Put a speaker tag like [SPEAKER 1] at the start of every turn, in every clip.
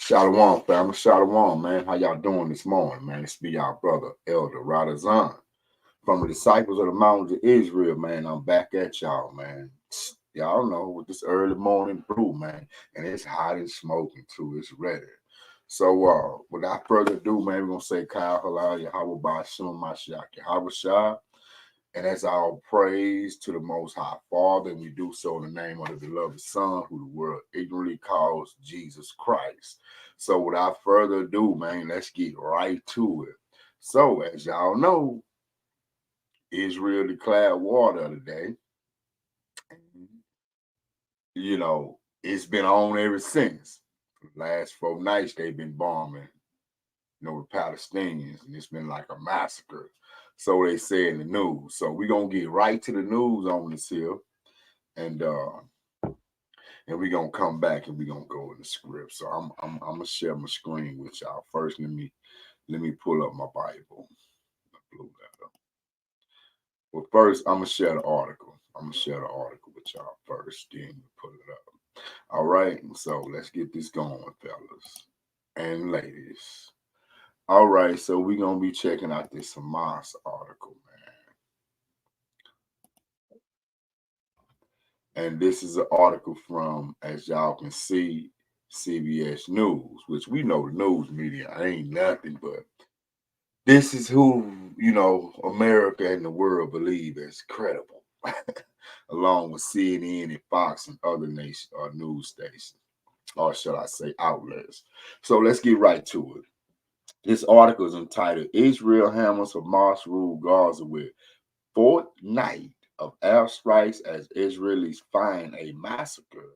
[SPEAKER 1] Shalom, family. Shalom, man. How y'all doing this morning, man? It's be y'all brother, Elder Radazan, from the Disciples of the Mountains of Israel, man. I'm back at y'all, man. Y'all know with this early morning brew, man. And it's hot and smoking, too. It's ready. So, without further ado, man, we're going to say, Kyle Halal, Yahweh Ba'ashim Mashiach, Yahweh Shah. And that's our praise to the Most High Father. And we do so in the name of the beloved Son, who the world ignorantly calls Jesus Christ. So without further ado, man, let's get right to it. So as y'all know, Israel declared war the other day. You know, it's been on ever since. For the last 4 nights, they've been bombing, the Palestinians, and it's been like a massacre. So they say in the news. So we're gonna get right to the news on this here. And we're gonna come back and we're gonna go in the script. So I'm gonna share my screen with y'all. First, let me pull up my Bible. I blew that up. Well, first I'm gonna share the article. I'm gonna share the article with y'all first, then we pull it up. All right, so let's get this going, fellas and ladies. All right, so we're gonna be checking out this Hamas article, man. And this is an article from, as y'all can see, CBS News, which we know the news media ain't nothing, but this is who, America and the world believe is credible, along with CNN and Fox and other news stations, or should I say outlets. So let's get right to it. This article is entitled, Israel Hammers Hamas Rule Gaza with Fourth Night of Airstrikes as Israelis find a massacre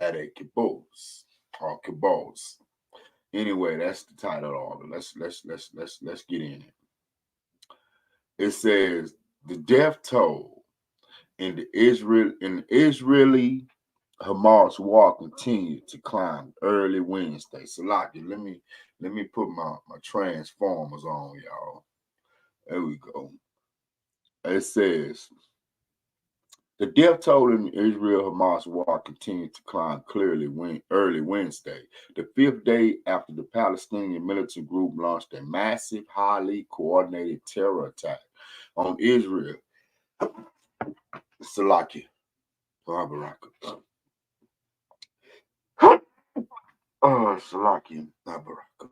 [SPEAKER 1] at a kibbutz or kibbutz. Anyway, that's the title of all. Let's get in it. It says the death toll in the Israeli Hamas war continued to climb early Wednesday. So, let me put my transformers on, y'all. There we go. It says the death toll in the Israel-Hamas war continued to climb clearly early Wednesday, the fifth day after the Palestinian militant group launched a massive, highly coordinated terror attack on Israel. Salaki. Baraka. Salaki. Baraka.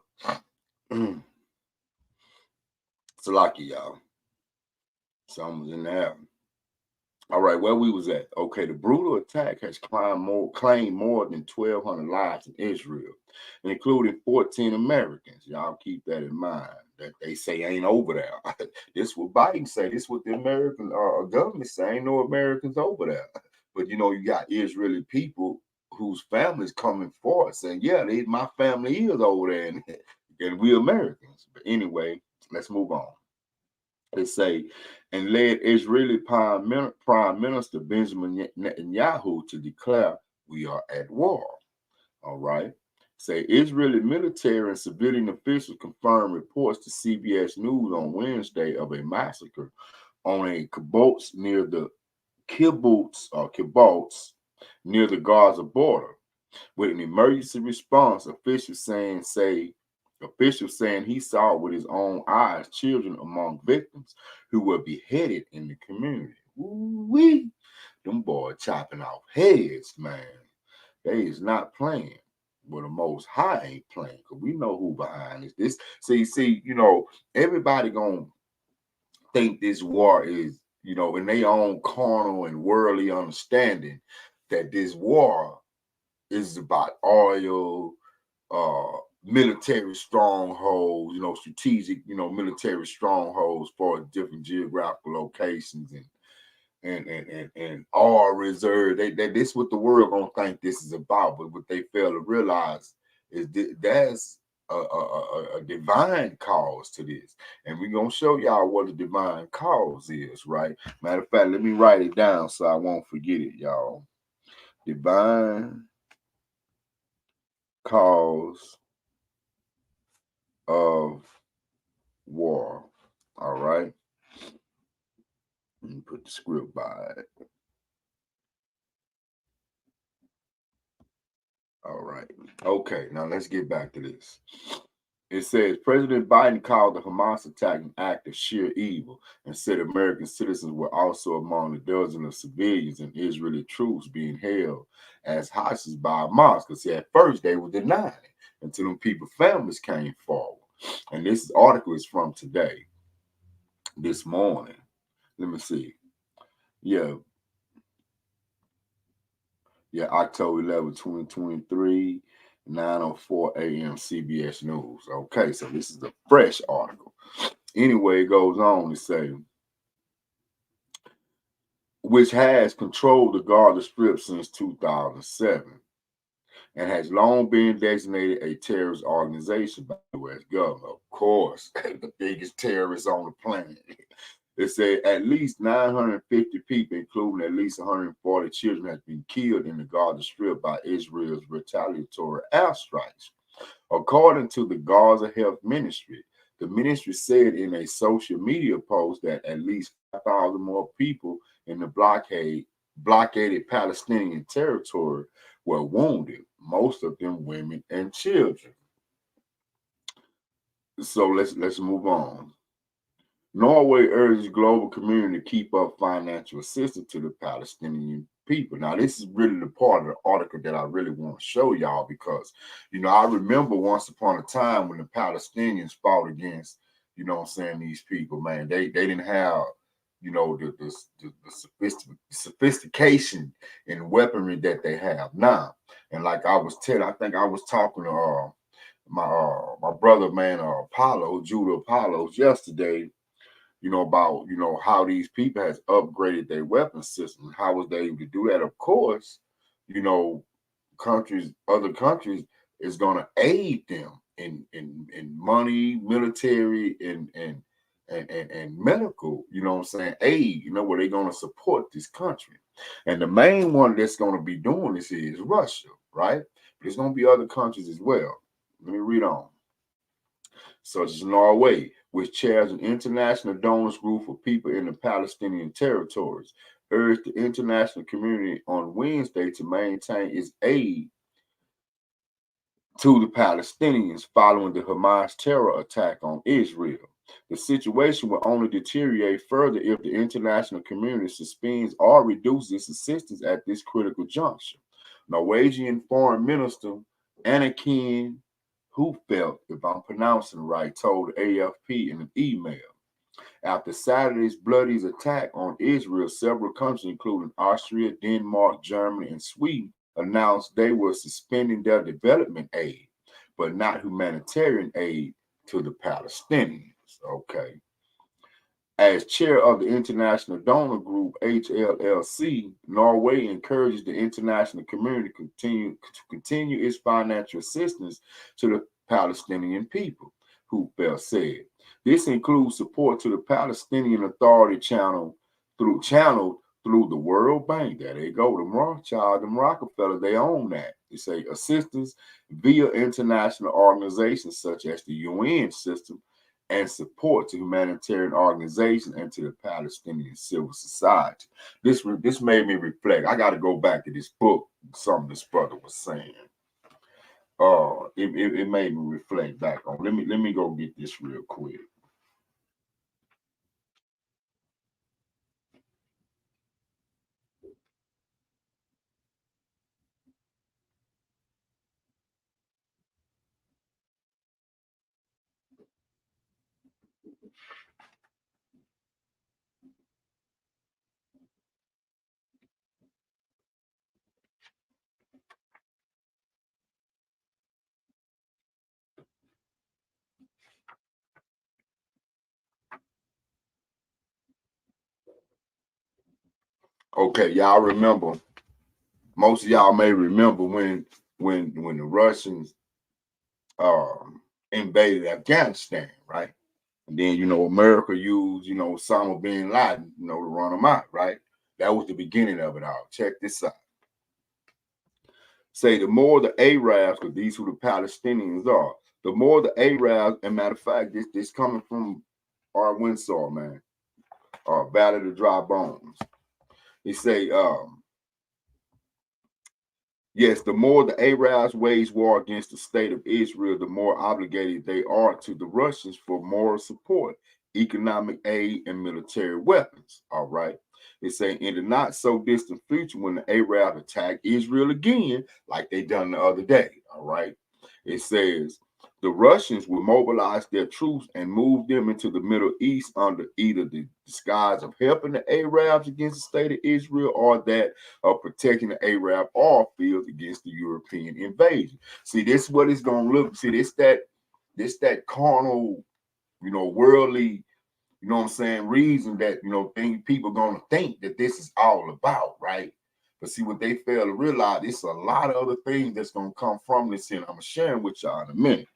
[SPEAKER 1] Salaki, y'all. Someone's in there. All right, where we was at. Okay, the brutal attack has claimed more than 1,200 lives in Israel, including 14 Americans. Y'all keep that in mind. That they say ain't over there. This what Biden say. This what the American government say. Ain't no Americans over there. But you got Israeli people whose families coming forward saying, yeah, my family is over there, and we Americans. But anyway, let's move on. They say, and led Israeli Prime Minister Benjamin Netanyahu to declare we are at war. All right. Say Israeli military and civilian officials confirmed reports to CBS News on Wednesday of a massacre on a kibbutz near the kibbutz near the Gaza border. With an emergency response, officials saying he saw with his own eyes children among victims who were beheaded in the community. Ooh-wee. Them boys chopping off heads, man. They is not playing. Well, the Most High ain't playing, because we know who behind this. See, everybody gonna think this war is, in their own carnal and worldly understanding, that this war is about oil, military strongholds, strategic, military strongholds for different geographical locations and oil reserve. This is what the world gonna think this is about, but what they fail to realize is there's a divine cause to this, and we're gonna show y'all what the divine cause is, right? Matter of fact, let me write it down so I won't forget it, y'all. Divine cause of war. All right. Let me put the script by it. All right. Okay, now let's get back to this. It says President Biden called the Hamas attack an act of sheer evil and said American citizens were also among the dozen of civilians and Israeli troops being held as hostages by Hamas. Because at first they were denying it until them people families came forward. And this article is from today, this morning. Let me see. Yeah, yeah, October 11, 2023, 9:04 a.m. CBS News. Okay, so this is a fresh article. Anyway, it goes on to say, which has controlled the Gaza Strip since 2007 and has long been designated a terrorist organization by the U.S. government. Of course, the biggest terrorist on the planet. It said at least 950 people, including at least 140 children, have been killed in the Gaza Strip by Israel's retaliatory airstrikes. According to the Gaza Health Ministry, the ministry said in a social media post that at least 5,000 more people in the blockaded Palestinian territory were wounded, most of them women and children. So let's move on. Norway urges global community to keep up financial assistance to the Palestinian people. Now, this is really the part of the article that I really want to show y'all because, I remember once upon a time when the Palestinians fought against, these people, man, they didn't have, the sophistication in weaponry that they have now. And like I was telling, I think I was talking to my brother, man, Apollo, Judah Apollos, yesterday, about, how these people has upgraded their weapon system. How was they able to do that? Of course, you know, other countries is gonna aid them in money, military, and medical, aid, where they're gonna support this country. And the main one that's gonna be doing this is Russia, right? But there's gonna be other countries as well. Let me read on. Such as Norway, which chairs an international donors group for people in the Palestinian territories, urged the international community on Wednesday to maintain its aid to the Palestinians following the Hamas terror attack on Israel. The situation will only deteriorate further if the international community suspends or reduces its assistance at this critical juncture. Norwegian Foreign Minister Anniken Huitfeldt, if I'm pronouncing it right, told AFP in an email. After Saturday's bloody attack on Israel, several countries, including Austria, Denmark, Germany, and Sweden, announced they were suspending their development aid, but not humanitarian aid to the Palestinians. Okay. As chair of the International Donor Group, HLLC, Norway encourages the international community to continue its financial assistance to the Palestinian people, Huitfeldt said. This includes support to the Palestinian Authority channeled through the World Bank. There they go. Them Rothschild, them Rockefeller, they own that. They say assistance via international organizations such as the UN system and support to humanitarian organizations and to the Palestinian civil society. This made me reflect. I got to go back to this book, something this brother was saying. It made me reflect back on. Let me go get this real quick. Okay, y'all remember? Most of y'all may remember when the Russians invaded Afghanistan, right? And then, America used, Osama bin Laden, to run them out, right? That was the beginning of it all. Check this out. Say the more the Arabs, because these who the Palestinians are, the more the Arabs, and matter of fact, this coming from our Windsor, man, Valley of the Dry Bones. He say, Yes, the more the Arabs wage war against the state of Israel, the more obligated they are to the Russians for moral support, economic aid, and military weapons. All right. It's saying in the not so distant future, when the Arabs attack Israel again, like they done the other day. All right. It says the Russians will mobilize their troops and move them into the Middle East under either the disguise of helping the Arabs against the state of Israel or that of protecting the Arab oil fields against the European invasion. See, this is what it's gonna look. See, this that carnal, worldly, what I'm saying, reason that people gonna think that this is all about, right? But see, what they fail to realize, it's a lot of other things that's gonna come from this, and I'm gonna share with y'all in a minute.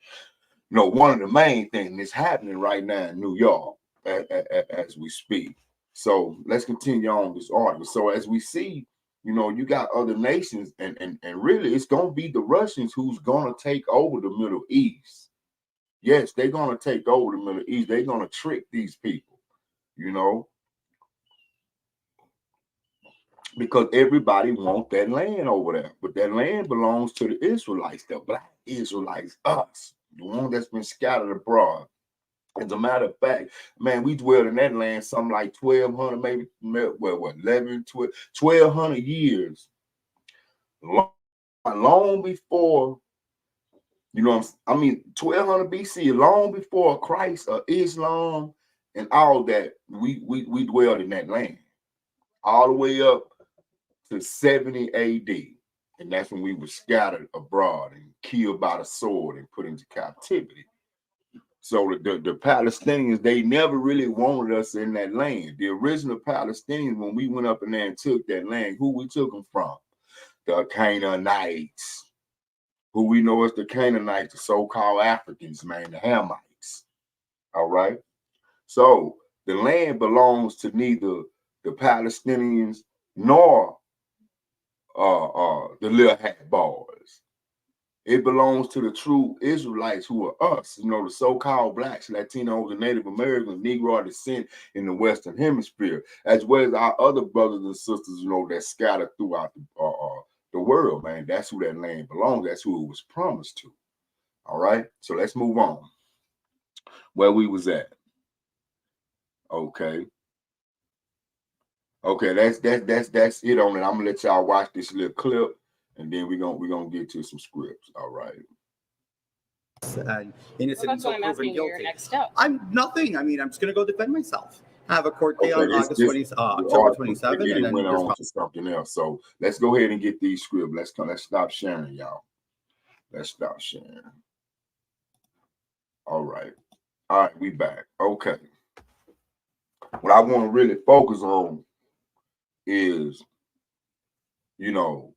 [SPEAKER 1] One of the main things that's happening right now in New York as we speak. So let's continue on this article. So as we see, you got other nations, and really it's gonna be the Russians who's gonna take over the Middle East. Yes, they're gonna take over the Middle East. They're gonna trick these people, because everybody wants that land over there. But that land belongs to the Israelites, the black Israelites, us, the one that's been scattered abroad. As a matter of fact, man, we dwelled in that land something like 1,200, maybe, 11, 12, 1,200 years. Long before, 1,200 BC, long before Christ or Islam and all that, we dwelled in that land. All the way up to 70 AD. And that's when we were scattered abroad and killed by the sword and put into captivity. So the Palestinians, they never really wanted us in that land. The original Palestinians, when we went up in there and took that land, who we took them from? The Canaanites, who we know as the Canaanites, the so-called Africans, man, the Hamites. All right. So the land belongs to neither the Palestinians nor the little hat boys. It belongs to the true Israelites, who are us, the so-called blacks, Latinos, and Native Americans, Negro descent in the Western Hemisphere, as well as our other brothers and sisters, that scattered throughout the world, man. That's who that land belongs. That's who it was promised to. All right. So let's move on. Where we was at. Okay. Okay, that's it on it. I'm gonna let y'all watch this little clip, and then we're gonna get to some scripts. All right.
[SPEAKER 2] Innocent until proven guilty. Your next step. I'm nothing. I mean, I'm just going to go defend myself. I have a court date on October 27,
[SPEAKER 1] and then went on to something else. So let's go ahead and get these scripts. Let's stop sharing, y'all. Let's stop sharing. All right, we back. Okay. What I want to really focus on is, the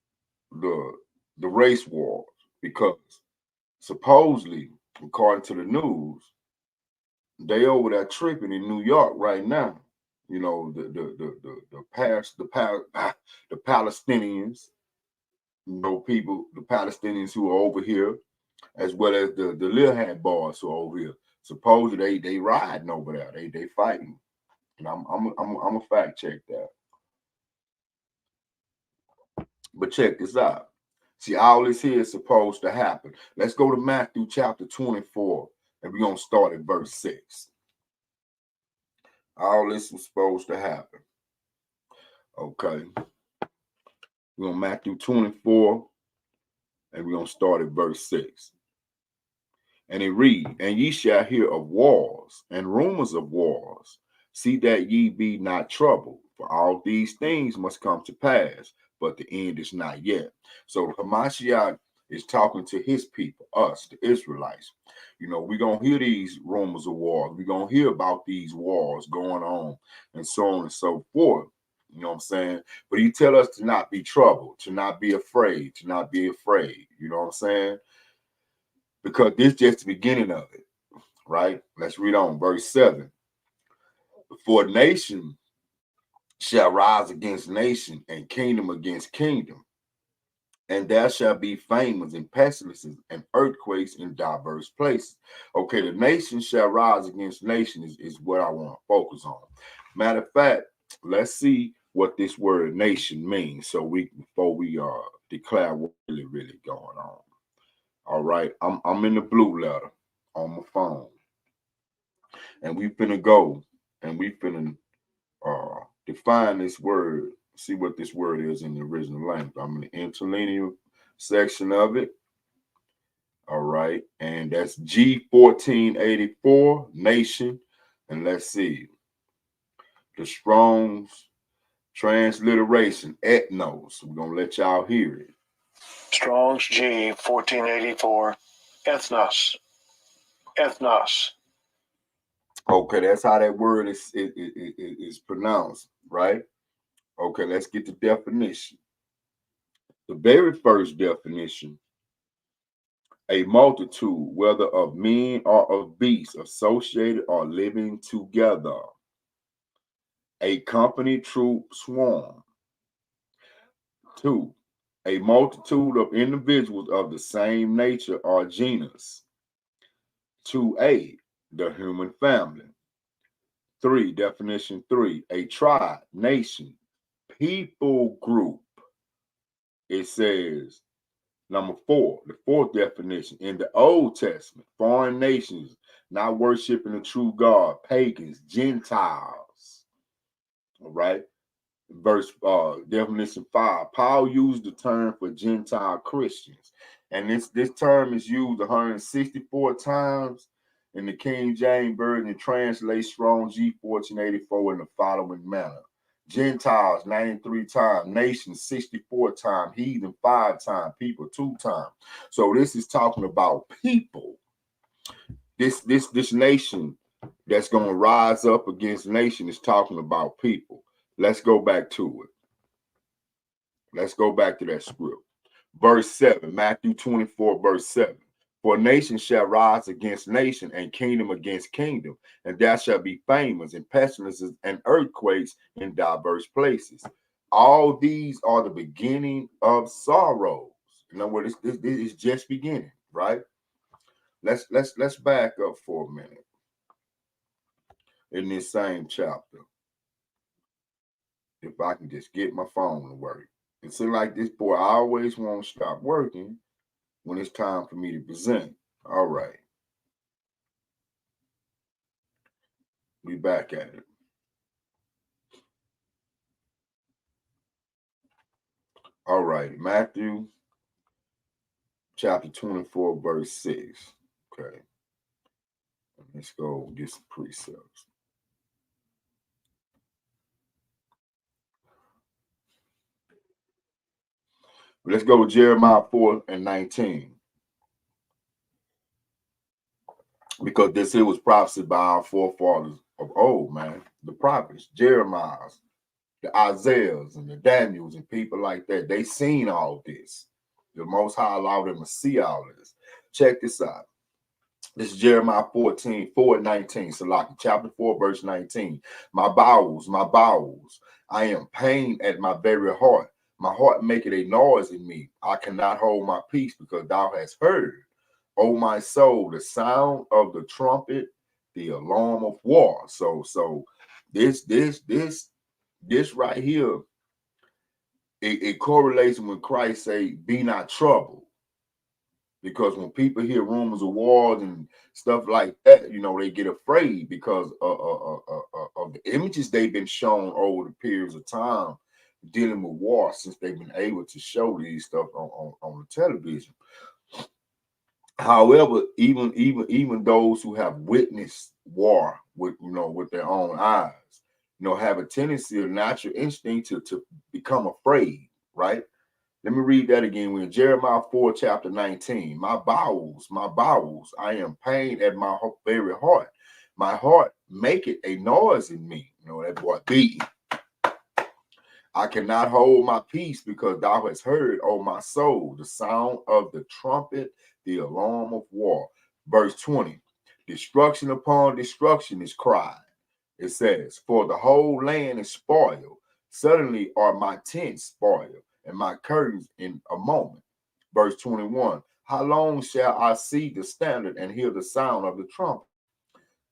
[SPEAKER 1] race wars, because supposedly, according to the news, they over there tripping in New York right now. The Palestinians, the Palestinians who are over here, as well as the little hand boys who are over here. Supposedly they riding over there. They fighting. And I'm a fact check that. But check this out. See, all this here is supposed to happen. Let's go to Matthew chapter 24, and we're going to start at verse 6. All this was supposed to happen. Okay. We're on Matthew 24, and we're going to start at verse 6. And it reads, and ye shall hear of wars and rumors of wars. See that ye be not troubled, for all these things must come to pass, but the end is not yet. So Hamashiach is talking to his people, us, the Israelites. We're going to hear these rumors of wars. We're going to hear about these wars going on and so on and so forth. You know what I'm saying? But he tell us to not be troubled, to not be afraid, to not be afraid. You know what I'm saying? Because this is just the beginning of it, right? Let's read on. Verse 7. For nation shall rise against nation, and kingdom against kingdom. And there shall be famines and pestilences and earthquakes in diverse places. Okay, the nation shall rise against nation is what I want to focus on. Matter of fact, let's see what this word nation means. So before we declare what's really going on. All right, I'm in the blue letter on my phone, and we finna go, and we finna define this word. See what this word is in the original language. I'm in the interlinear section of it. All right, and that's G1484 Nation, and let's see the Strong's transliteration ethnos. We're gonna let y'all hear it.
[SPEAKER 3] Strong's G1484 ethnos. Ethnos.
[SPEAKER 1] Okay, that's how that word is pronounced, right? Okay, let's get the definition. The very first definition: a multitude, whether of men or of beasts, associated or living together. A company, troop, swarm. 2, a multitude of individuals of the same nature or genus. 2a, the human family. 3, definition 3, a tribe, nation, people group. It says, number 4, the fourth definition, in the Old Testament, foreign nations not worshiping the true God, pagans, Gentiles. All right. Verse definition 5, Paul used the term for Gentile Christians, and this term is used 164 times in the King James Version. Translates Strong G1484 in the following manner: Gentiles 93 times, nations 64 times, heathen 5 times, people 2 times. So this is talking about people. This nation that's going to rise up against nation is talking about people. Let's go back to it. Let's go back to that script. Verse 7, Matthew 24, verse 7. For nation shall rise against nation, and kingdom against kingdom, and there shall be famines and pestilences and earthquakes in diverse places. All these are the beginning of sorrows. In other words, this is just beginning, right? Let's back up for a minute in this same chapter. If I can just get my phone to work. It seems like this boy always won't stop working when it's time for me to present. All right. We back at it. All right. Matthew chapter 24, verse 6. Okay. Let's go get some precepts. Let's go with Jeremiah 4 and 19. Because this here was prophesied by our forefathers of old, man. The prophets, Jeremiah's, the Isaiahs, and the Daniels, and people like that. They seen all this. The Most High allowed them to see all this. Check this out. This is Jeremiah 4 and 19. Salaki, chapter 4, verse 19. My bowels, I am pained at my very heart. My heart maketh a noise in me. I cannot hold my peace, because thou hast heard, O my soul, the sound of the trumpet, the alarm of war. So this right here, it correlates when Christ say, be not troubled. Because when people hear rumors of wars and stuff like that, they get afraid because of the images they've been shown over the periods of time dealing with war, since they've been able to show these stuff on the television. However, even those who have witnessed war with their own eyes, have a tendency, a natural instinct to become afraid, right? Let me read that again. We're in Jeremiah 4, chapter 19. My bowels, I am pained at my very heart. My heart maketh a noise in me. That boy beating. I cannot hold my peace, because thou hast heard, O my soul, the sound of the trumpet, the alarm of war. Verse 20. Destruction upon destruction is cried. It says, for the whole land is spoiled. Suddenly are my tents spoiled, and my curtains in a moment. Verse 21, how long shall I see the standard and hear the sound of the trumpet?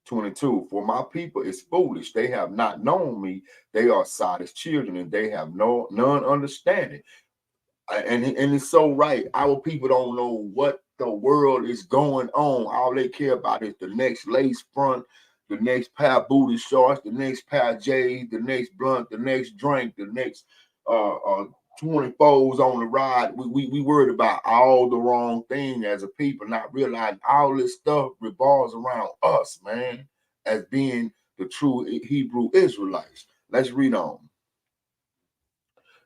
[SPEAKER 1] 22, for my people is foolish. They have not known me. They are sot as children, and they have none understanding. And it's so right. Our people don't know what the world is going on. All they care about is the next lace front, the next pair of booty shorts, the next pair of J's, the next blunt, the next drink, the next 24s on the ride. We worried about all the wrong thing as a people, not realizing all this stuff revolves around us, man, as being the true Hebrew Israelites. Let's read on.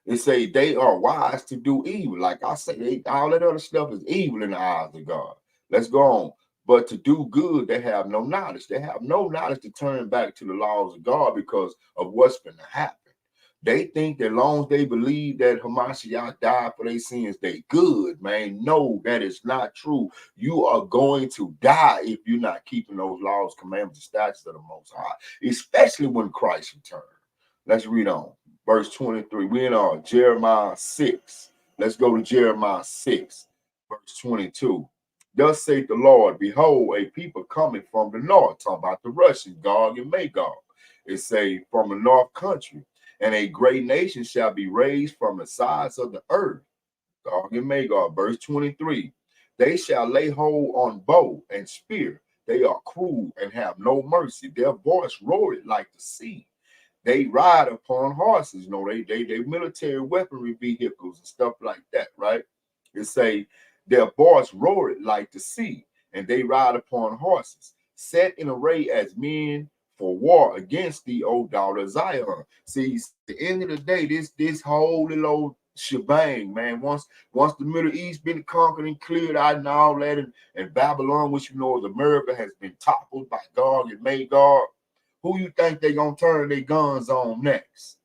[SPEAKER 1] It say they are wise to do evil. Like I say, all that other stuff is evil in the eyes of God. Let's go on. But to do good, they have no knowledge. They have no knowledge to turn back to the laws of God because of what's been to happen. They think that as long as they believe that Hamashiach died for their sins, they good, man. No, that is not true. You are going to die if you're not keeping those laws, commandments, and statutes of the Most High, especially when Christ returns. Let's read on. Verse 23. We're in Jeremiah 6. Let's go to Jeremiah 6, verse 22. Thus saith the Lord, behold, a people coming from the north, talking about the Russian, Gog and Magog. It say from the north country, and a great nation shall be raised from the sides of the earth. Gog and Magog, verse 23. They shall lay hold on bow and spear. They are cruel and have no mercy. Their voice roared like the sea. They ride upon horses, they military weaponry vehicles and stuff like that, right? It say their voice roared like the sea, and they ride upon horses, set in array as men for war against thee, O daughter of Zion. See, at the end of the day, this whole little shebang, man. Once the Middle East been conquered and cleared out and all that, and Babylon, which you know is America, has been toppled by Gog and Magog. Who you think they gonna turn their guns on next?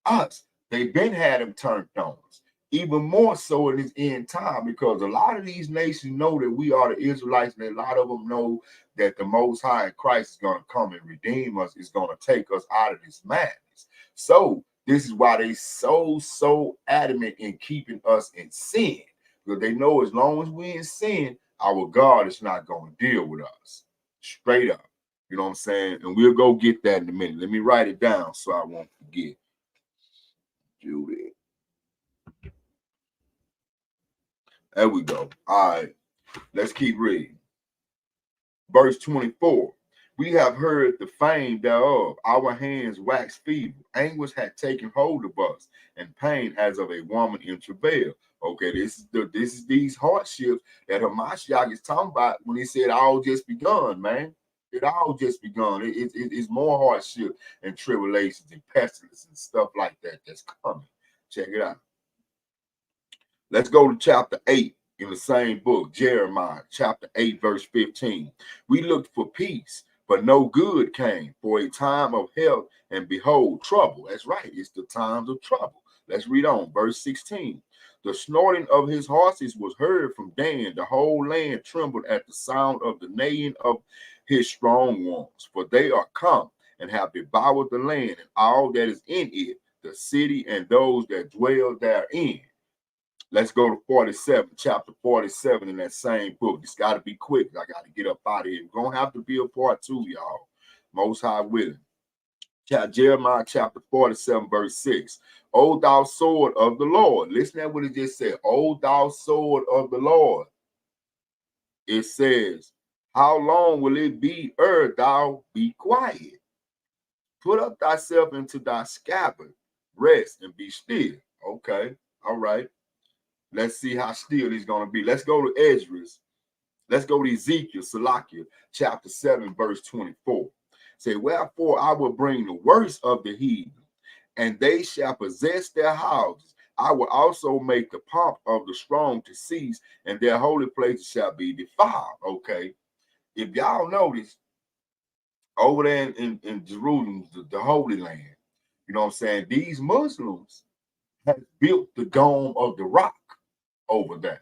[SPEAKER 1] Us. They've been had them turned on us. Even more so in this end time, because a lot of these nations know that we are the Israelites, and a lot of them know that the Most High in Christ is going to come and redeem us, is going to take us out of this madness. So this is why they so adamant in keeping us in sin, because they know as long as we in sin, our God is not going to deal with us. Straight up. You know what I'm saying? And we'll go get that in a minute. Let me write it down so I won't forget. Judy. There we go. All right. Let's keep reading. Verse 24. We have heard the fame thereof. Our hands waxed feeble. Anguish had taken hold of us, and pain as of a woman in travail. Okay, this is these hardships that Hamashiach is talking about when he said all just begun, man. It all just begun. It's more hardship and tribulations and pestilence and stuff like that that's coming. Check it out. Let's go to chapter 8 in the same book, Jeremiah, chapter 8, verse 15. We looked for peace, but no good came, for a time of health, and behold, trouble. That's right. It's the times of trouble. Let's read on. Verse 16. The snorting of his horses was heard from Dan. The whole land trembled at the sound of the neighing of his strong ones, for they are come and have devoured the land and all that is in it, the city and those that dwell therein. Let's go to 47, chapter 47 in that same book. It's got to be quick. I got to get up out of here. We're going to have to be a part 2, y'all. Most High willing. Jeremiah chapter 47, verse 6. O thou sword of the Lord. Listen to what it just said. O thou sword of the Lord. It says, how long will it be ere thou be quiet? Put up thyself into thy scabbard. Rest and be still. Okay. All right. Let's see how still he's going to be. Let's go to Esdras. Let's go to Ezekiel, Salakia, chapter 7, verse 24. Say, wherefore I will bring the worst of the heathen, and they shall possess their houses. I will also make the pomp of the strong to cease, and their holy places shall be defiled. Okay. If y'all notice, over there in Jerusalem, the Holy Land, you know what I'm saying? These Muslims have built the Dome of the Rock over there,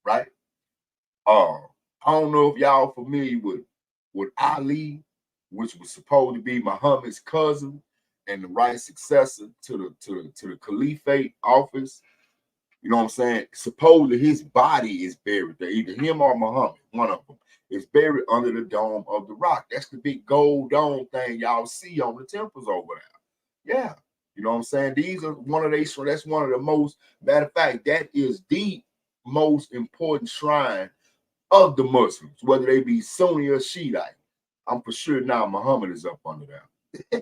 [SPEAKER 1] right? I don't know if y'all familiar with Ali, which was supposed to be Muhammad's cousin and the right successor to the caliphate office. You know what I'm saying? Supposedly his body is buried there, either him or Muhammad, one of them is buried under the Dome of the Rock. That's the big gold dome thing y'all see on the temples over there. Yeah. You know what I'm saying? These are that's one of the most, matter of fact, that is the most important shrine of the Muslims, whether they be Sunni or Shiite. I'm for sure now Muhammad is up under them.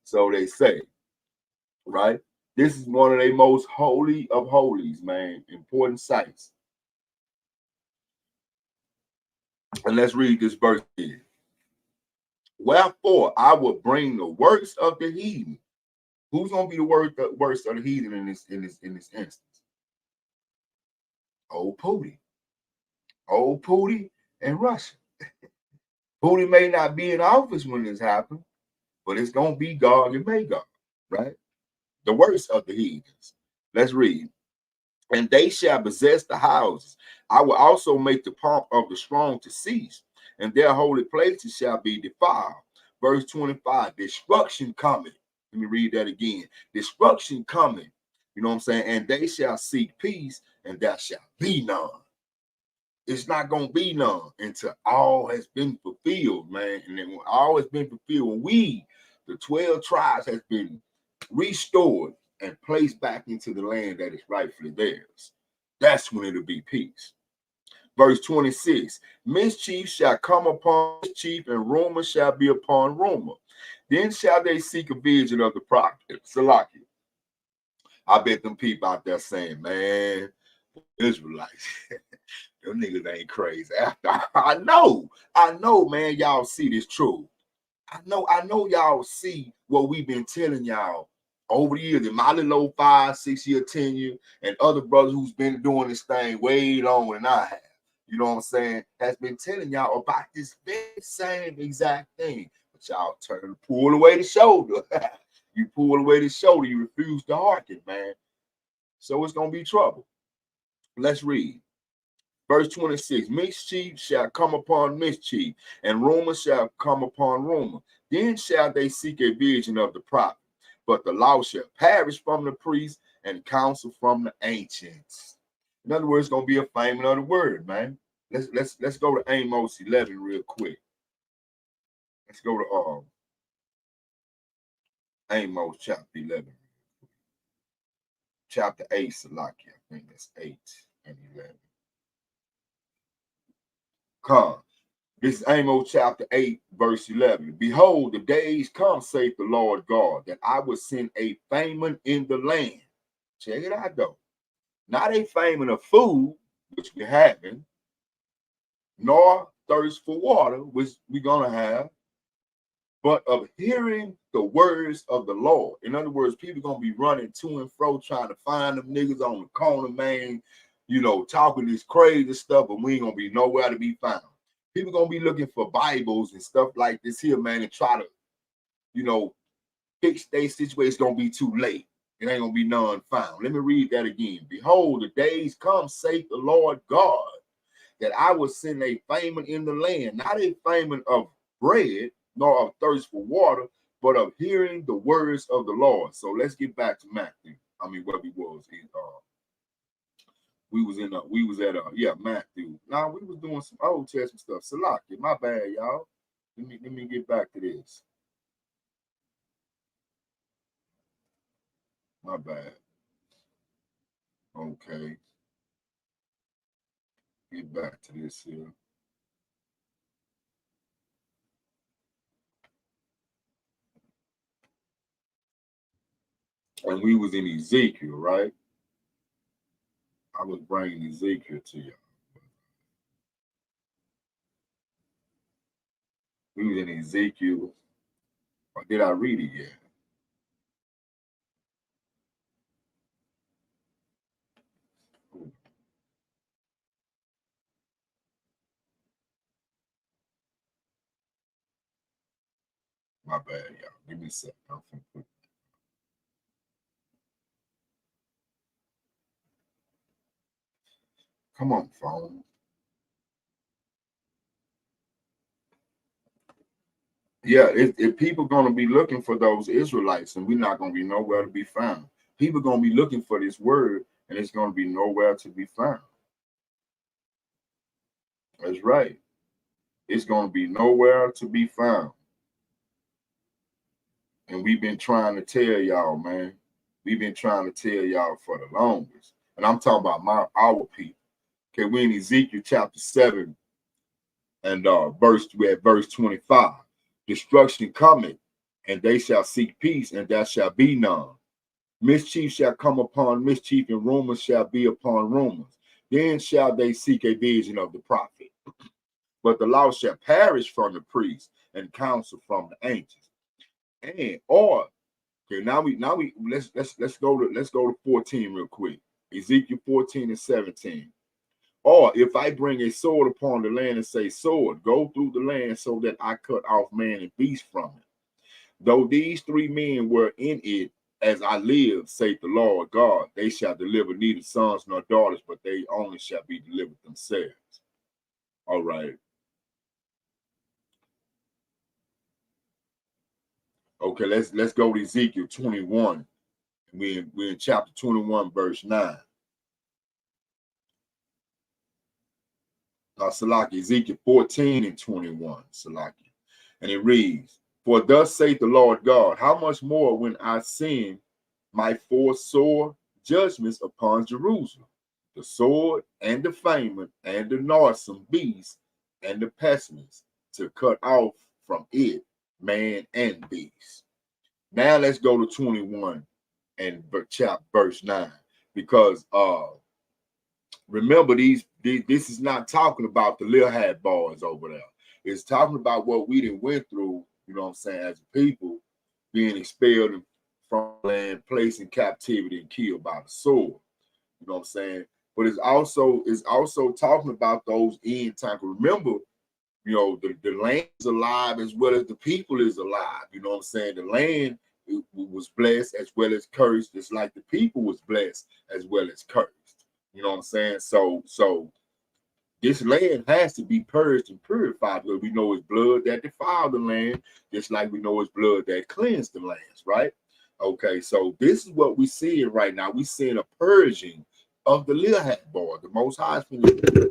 [SPEAKER 1] So they say, right? This is one of their most holy of holies, man. Important sites. And let's read this verse here. Wherefore I will bring the worst of the heathen. Who's gonna be the worst of the heathen in this instance? Old Pootie and Russia. Pootie may not be in office when this happens, but it's gonna be Gog and Magog, right? The worst of the heathens. Let's read. And they shall possess the houses. I will also make the pomp of the strong to cease, and their holy places shall be defiled. Verse 25, destruction coming. Let me read that again. Destruction coming. You know what I'm saying? And they shall seek peace, and there shall be none. It's not going to be none until all has been fulfilled, man. And then when all has been fulfilled, when we, the 12 tribes, has been restored and placed back into the land that is rightfully theirs, that's when it'll be peace. Verse 26, mischief shall come upon mischief, and rumor shall be upon rumor. Then shall they seek a vision of the prophet. Salaki. I bet them people out there saying, man, Israelites, them niggas ain't crazy. I know, man, y'all see this truth. I know y'all see what we've been telling y'all over the years, in my little old 5, 6 year tenure, and other brothers who's been doing this thing way longer than I have. You know what I'm saying? Has been telling y'all about this very same exact thing. But y'all pull away the shoulder. You pull away the shoulder, you refuse to hearken, man. So it's gonna be trouble. Let's read. Verse 26, mischief shall come upon mischief, and rumor shall come upon rumor. Then shall they seek a vision of the prophet, but the law shall perish from the priests and counsel from the ancients. In other words, it's gonna be a famine of the word, man. Let's go to Amos 11 real quick. Let's go to Amos chapter 11. Chapter 8, Salakia. I think that's 8 and 11. Come. This is Amos chapter 8, verse 11. Behold, the days come, saith the Lord God, that I will send a famine in the land. Check it out, though. Not a famine of food, which we're having, nor thirst for water, which we're going to have, but of hearing the words of the Lord. In other words, people going to be running to and fro trying to find them niggas on the corner, man, you know, talking this crazy stuff, but we ain't going to be nowhere to be found. People going to be looking for Bibles and stuff like this here, man, and try to, you know, fix their situation. It's going to be too late. It ain't going to be none found. Let me read that again. Behold, the days come, saith the Lord God, that I will send a famine in the land, not a famine of bread, nor of thirst for water, but of hearing the words of the Lord. So let's get back to Matthew. I mean, where we was. We was at Matthew. Now we was doing some Old Testament stuff. Salaki, my bad, y'all. Let me get back to this. My bad. Okay. Get back to this here. And we was in Ezekiel, right? I was bringing Ezekiel to you. We was in Ezekiel. Or did I read it yet? My bad, y'all. Give me a second. Come on, phone. Yeah, if people going to be looking for those Israelites, and we're not going to be nowhere to be found. People going to be looking for this word, and it's going to be nowhere to be found. That's right. It's going to be nowhere to be found. And we've been trying to tell y'all, man. We've been trying to tell y'all for the longest. And I'm talking about our people. Okay, we in Ezekiel chapter 7 and we're at verse 25. Destruction cometh, and they shall seek peace, and there shall be none. Mischief shall come upon mischief, and rumors shall be upon rumors. Then shall they seek a vision of the prophet. But the law shall perish from the priest, and counsel from the ancients. And okay, now we let's go to 14 real quick. Ezekiel 14 and 17. Or if I bring a sword upon the land and say, sword, go through the land so that I cut off man and beast from it. Though these 3 men were in it, as I live, saith the Lord God, they shall deliver neither sons nor daughters, but they only shall be delivered themselves. All right. Okay, let's go to Ezekiel 21. We're in chapter 21, verse 9. Salaki, Ezekiel 14 and 21, Salaki. And it reads, for thus saith the Lord God, how much more when I send my 4 sore judgments upon Jerusalem, the sword and the famine and the noisome beast and the pestilence, to cut off from it man and beast. Now let's go to 21 and verse 9, because remember this is not talking about the little hat boys over there. It's talking about what we done went through, you know what I'm saying, as a people, being expelled from land, placed in captivity, and killed by the sword. You know what I'm saying? But it's also talking about those end times. Remember, you know, the land is alive as well as the people is alive. You know what I'm saying? The land was blessed as well as cursed. It's like the people was blessed as well as cursed. You know what I'm saying? So this land has to be purged and purified, because we know it's blood that defiled the land, just like we know it's blood that cleansed the lands, right? Okay, so this is what we seeing right now. We seeing a purging of the little hat boy. The Most High is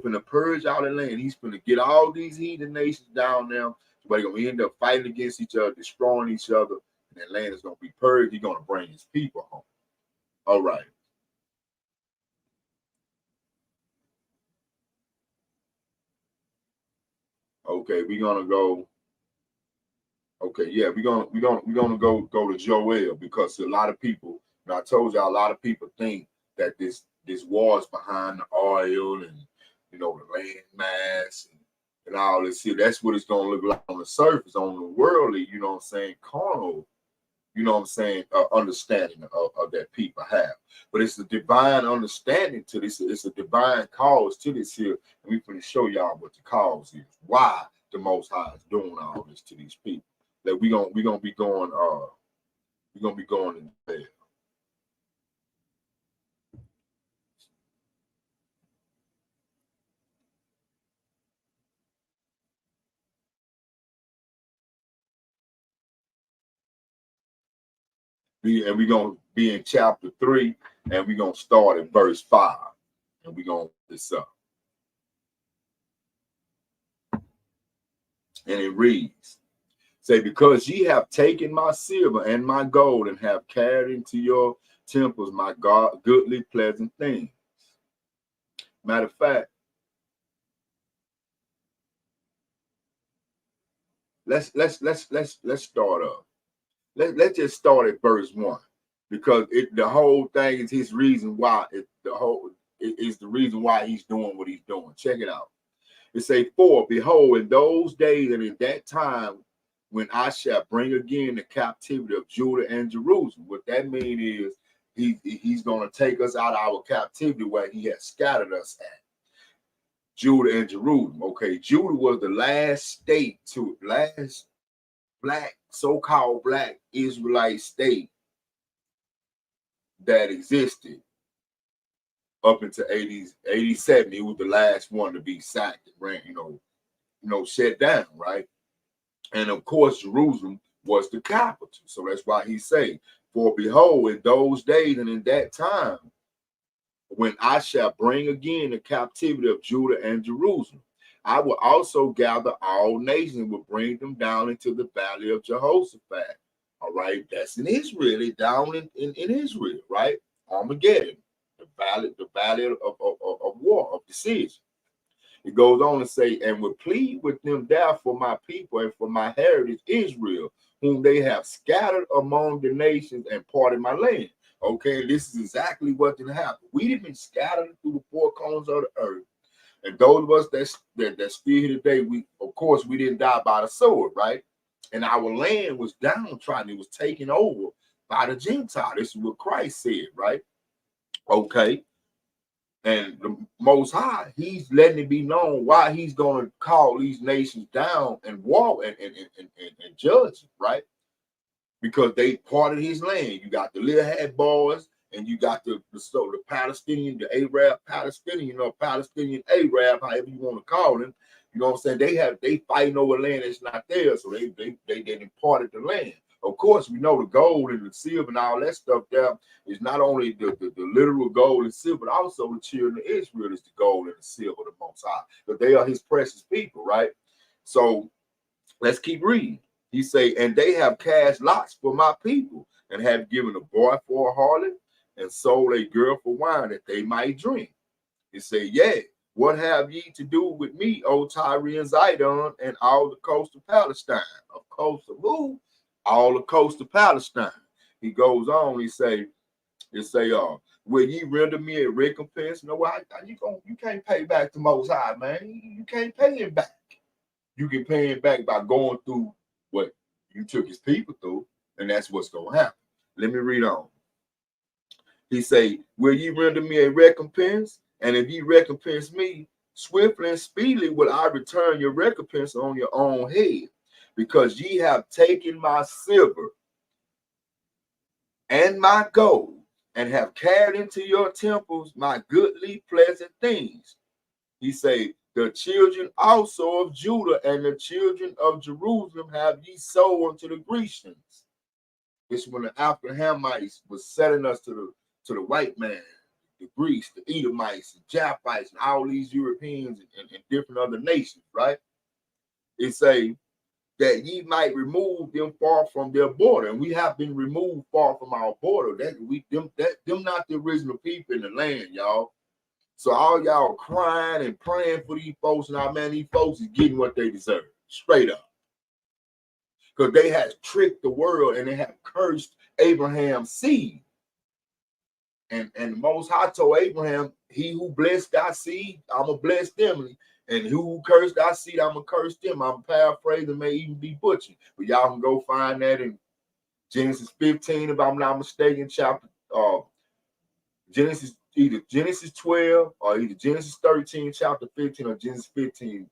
[SPEAKER 1] gonna purge all the land. He's gonna get all these heathen nations down there, where they're gonna end up fighting against each other, destroying each other, and that land is gonna be purged. He's gonna bring his people home. All right. Okay, we're gonna go. Okay, yeah, we're gonna go to Joel, because a lot of people, and I told y'all, a lot of people think that this war is behind the oil and, you know, the land mass and all this here. That's what it's gonna look like on the surface, on the worldly, you know what I'm saying, carnal, you know what I'm saying, understanding of that people have. But it's a divine understanding to this. It's a divine cause to this here, and we're going to show y'all what the cause is. Why the Most High is doing all this to these people. That we're gonna be going in bed. And we're gonna be in chapter 3, and we're gonna start at verse 5, and we're gonna put this up. And it reads, say, because ye have taken my silver and my gold, and have carried into your temples my goodly pleasant things. Matter of fact, let's start up. Let's just start at verse 1, because the whole thing is his reason why. It is the reason why he's doing what he's doing. Check it out. It say, for behold, in those days and in that time, when I shall bring again the captivity of Judah and Jerusalem. What that means is he's going to take us out of our captivity where he has scattered us at. Judah and Jerusalem. Okay, Judah was the last black, so-called black Israelite state that existed up until 87. It was the last one to be sacked, ran, shut down, right? And of course, Jerusalem was the capital. So that's why he say, for behold, in those days and in that time, when I shall bring again the captivity of Judah and Jerusalem, I will also gather all nations and will bring them down into the valley of Jehoshaphat. All right, that's in Israel. They down in Israel, right? Armageddon, the valley of war, of decision. It goes on to say, and will plead with them there for my people and for my heritage Israel, whom they have scattered among the nations and parted my land. Okay, this is exactly what did happen. We've been scattered through the four corners of the earth. And those of us that's still here today, we of course we didn't die by the sword, right? And our land was downtrodden, it was taken over by the Gentile. This is what Christ said, right? Okay. And the Most High, he's letting it be known why he's going to call these nations down and walk and judge them, right? Because they parted his land. You got the little hat boys, and you got the Palestinian, the Arab Palestinian, or Palestinian Arab, however you want to call them. You know what I'm saying? They fighting over land that's not theirs, so they parted the land. Of course, we know the gold and the silver and all that stuff there is not only the literal gold and silver, but also the children of Israel is the gold and the silver of the Most High. But they are his precious people, right? So let's keep reading. He say, and they have cast lots for my people, and have given a boy for a harlot, and sold a girl for wine that they might drink. He say, yeah, what have ye to do with me, O Tyre and Zidon, and all the coast of Palestine? Of course, of who? All the coast of Palestine. He goes on, he say, will ye render me a recompense? No, you can't pay back the Most High, man. You can't pay him back. You can pay him back by going through what you took his people through, and that's what's gonna happen. Let me read on. He say, will ye render me a recompense? And if ye recompense me, swiftly and speedily will I return your recompense on your own head, because ye have taken my silver and my gold, and have carried into your temples my goodly pleasant things. He say, the children also of Judah and the children of Jerusalem have ye sold unto the Grecians. This when the Abrahamites was selling us to the white man, the Greeks, the Edomites, the Japhites, and all these Europeans and different other nations, right? It say that ye might remove them far from their border, and we have been removed far from our border. Them not the original people in the land, y'all. So all y'all crying and praying for these folks, and man, these folks is getting what they deserve, straight up. Because they have tricked the world and they have cursed Abraham's seed. And the Most High told Abraham, he who blessed thy seed, I'm going to bless them. And who cursed thy seed, I'm going to curse them. I'm paraphrasing, may even be butchered. But y'all can go find that in Genesis 15, if I'm not mistaken, either Genesis 12 or either Genesis 13, chapter 15, or Genesis 15,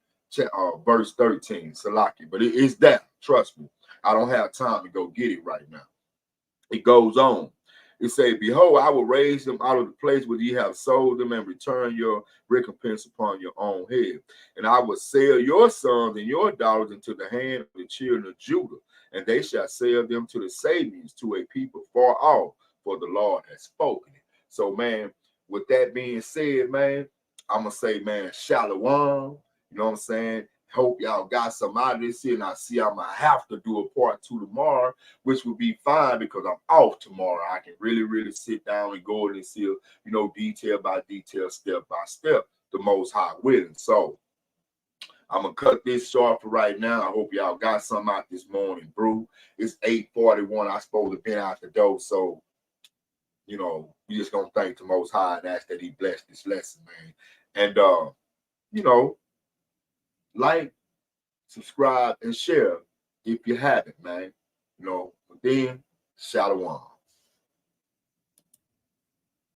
[SPEAKER 1] verse 13, Salaki. But it is that, trust me. I don't have time to go get it right now. It goes on. It say, behold, I will raise them out of the place where ye have sold them, and return your recompense upon your own head. And I will sell your sons and your daughters into the hand of the children of Judah, and they shall sell them to the Sabians, to a people far off, for the Lord has spoken it. So, man, with that being said, man, I'm going to say, man, shalom. You know what I'm saying? Hope y'all got some out of this here. And I see I'm going to have to do a part 2 tomorrow, which will be fine because I'm off tomorrow. I can really sit down and go in and see, detail by detail, step by step, the Most High willing. So I'm going to cut this short for right now. I hope y'all got some out this morning, bro. It's 8:41. I'm supposed to have been out the door. So, we just going to thank the Most High and ask that he bless this lesson, man. And, like, subscribe, and share if you haven't, man. Then, shalom.